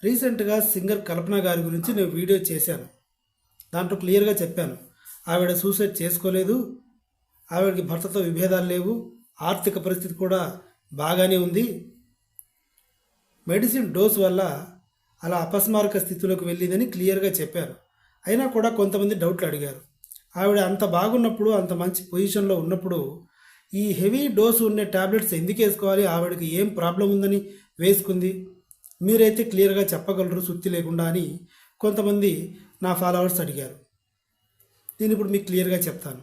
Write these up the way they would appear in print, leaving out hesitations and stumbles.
రీసెంట్గా సింగర్ కల్పన గారి గురించి నేను వీడియో చేశాను. దాంట్లో క్లియర్గా చెప్పాను, ఆవిడ సూసైడ్ చేసుకోలేదు, ఆవిడకి భర్తతో విభేదాలు లేవు, ఆర్థిక పరిస్థితి కూడా బాగానే ఉంది. మెడిసిన్ డోస్ వల్ల అలా అపస్మారక స్థితిలోకి వెళ్ళిందని క్లియర్గా చెప్పారు. అయినా కూడా కొంతమంది డౌట్లు అడిగారు. ఆవిడ అంత బాగున్నప్పుడు, అంత మంచి పొజిషన్లో ఉన్నప్పుడు ఈ హెవీ డోసు ఉండే ట్యాబ్లెట్స్ ఎందుకు వేసుకోవాలి, ఆవిడకి ఏం ప్రాబ్లం ఉందని వేసుకుంది, మీరైతే క్లియర్గా చెప్పగలరు సుత్తి లేకుండా అని కొంతమంది నా ఫాలోవర్స్ అడిగారు. నేను ఇప్పుడు మీకు క్లియర్గా చెప్తాను.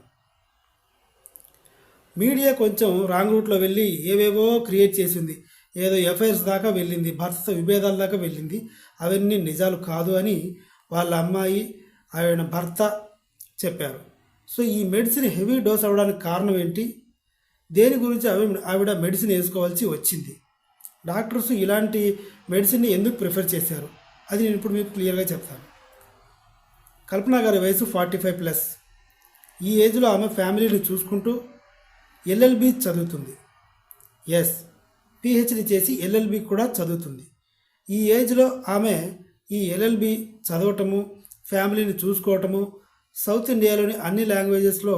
మీడియా కొంచెం రాంగ్ రూట్లో వెళ్ళి ఏవేవో క్రియేట్ చేసింది, ఏదో ఎఫ్ఐఆర్స్ దాకా వెళ్ళింది, భర్తతో విభేదాల దాకా వెళ్ళింది. అవన్నీ నిజాలు కాదు అని వాళ్ళ అమ్మాయి, ఆయన భర్త చెప్పారు. సో ఈ మెడిసిన్ హెవీ డోస్ అవ్వడానికి కారణం ఏంటి, దేని గురించి ఆవిడ మెడిసిన్ వేసుకోవాల్సి వచ్చింది, డాక్టర్స్ ఇలాంటి మెడిసిన్ని ఎందుకు ప్రిఫర్ చేశారు, అది నేను ఇప్పుడు మీకు క్లియర్గా చెప్తాను. కల్పన గారి వయసు 45+. ఈ ఏజ్లో ఆమె ఫ్యామిలీని చూసుకుంటూ ఎల్ఎల్బి చదువుతుంది. ఎస్, పిహెచ్డి చేసి ఎల్ఎల్బి కూడా చదువుతుంది. ఈ ఏజ్లో ఆమె ఈ ఎల్ఎల్బి చదవటము, ఫ్యామిలీని చూసుకోవటము, సౌత్ ఇండియాలోని అన్ని లాంగ్వేజెస్లో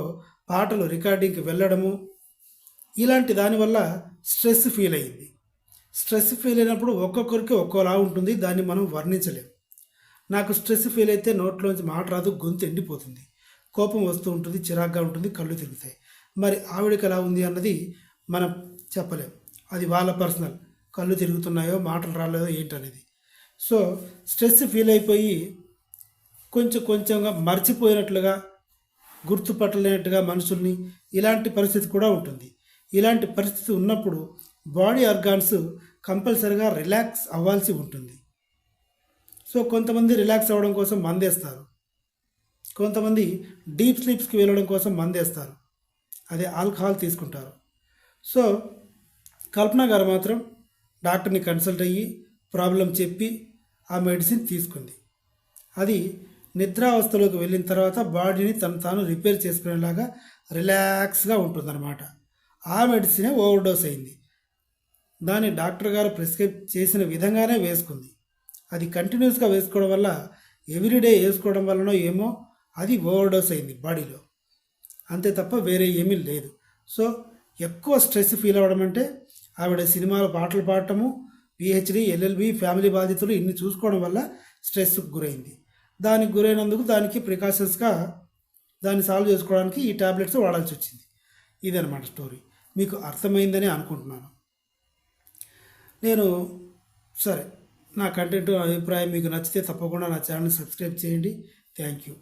పాటలు రికార్డింగ్కి వెళ్ళడము, ఇలాంటి దానివల్ల స్ట్రెస్ ఫీల్ అయ్యింది. స్ట్రెస్ ఫీల్ అయినప్పుడు ఒక్కొక్కరికి ఒక్కోలా ఉంటుంది, దాన్ని మనం వర్ణించలేం. నాకు స్ట్రెస్ ఫీల్ అయితే నోట్లోంచి మాట రాదు, గొంతు ఎండిపోతుంది, కోపం వస్తూ ఉంటుంది, చిరాగ్గా ఉంటుంది, కళ్ళు తిరుగుతాయి. మరి ఆవిడకి ఎలా ఉంది అన్నది మనం చెప్పలేం, అది వాళ్ళ పర్సనల్. కళ్ళు తిరుగుతున్నాయో మాటలు రాలేదో ఏంటనేది. సో స్ట్రెస్ ఫీల్ అయిపోయి కొంచెంగా మర్చిపోయినట్లుగా, గుర్తుపట్టలేనట్టుగా మనుషుల్ని, ఇలాంటి పరిస్థితి కూడా ఉంటుంది. ఇలాంటి పరిస్థితి ఉన్నప్పుడు బాడీ ఆర్గాన్స్ కంపల్సరిగా రిలాక్స్ అవ్వాల్సి ఉంటుంది. సో కొంతమంది రిలాక్స్ అవ్వడం కోసం మందేస్తారు, కొంతమంది డీప్ స్లీప్స్కి వెళ్ళడం కోసం మందేస్తారు, అదే ఆల్కహాల్ తీసుకుంటారు. సో కల్పన గారు మాత్రం డాక్టర్ని కన్సల్ట్ అయ్యి ప్రాబ్లం చెప్పి ఆ మెడిసిన్ తీసుకుంది. అది నిద్రావస్థలోకి వెళ్ళిన తర్వాత బాడీని తాను రిపేర్ చేసుకునేలాగా రిలాక్స్గా ఉంటుందన్నమాట. ఆ మెడిసినే ఓవర్డోస్ అయింది. దాన్ని డాక్టర్ గారు ప్రిస్క్రైబ్ చేసిన విధంగానే వేసుకుంది. అది కంటిన్యూస్గా వేసుకోవడం వల్ల, ఎవ్రీడే వేసుకోవడం వల్లనో ఏమో అది ఓవర్డోస్ అయింది బాడీలో, అంతే తప్ప వేరే ఏమీ లేదు. సో ఎక్కువ స్ట్రెస్ ఫీల్ అవ్వడం అంటే ఆవిడ సినిమాలో పాటలు పాడటము, పిహెచ్డి, ఎల్ఎల్బి, ఫ్యామిలీ బాధ్యతలు ఇన్ని చూసుకోవడం వల్ల స్ట్రెస్కి గురైంది. దానికి గురైనందుకు దానికి ప్రికాషన్స్గా దాన్ని సాల్వ్ చేసుకోవడానికి ఈ ట్యాబ్లెట్స్ వాడాల్సి వచ్చింది. ఇదనమాట స్టోరీ. మీకు అర్థమైందని అనుకుంటున్నాను. సరే, నా కంటెంట్ అభిప్రాయం మీకు నచ్చితే తప్పకుండా నా ఛానల్ని సబ్స్క్రైబ్ చేయండి. Thank you.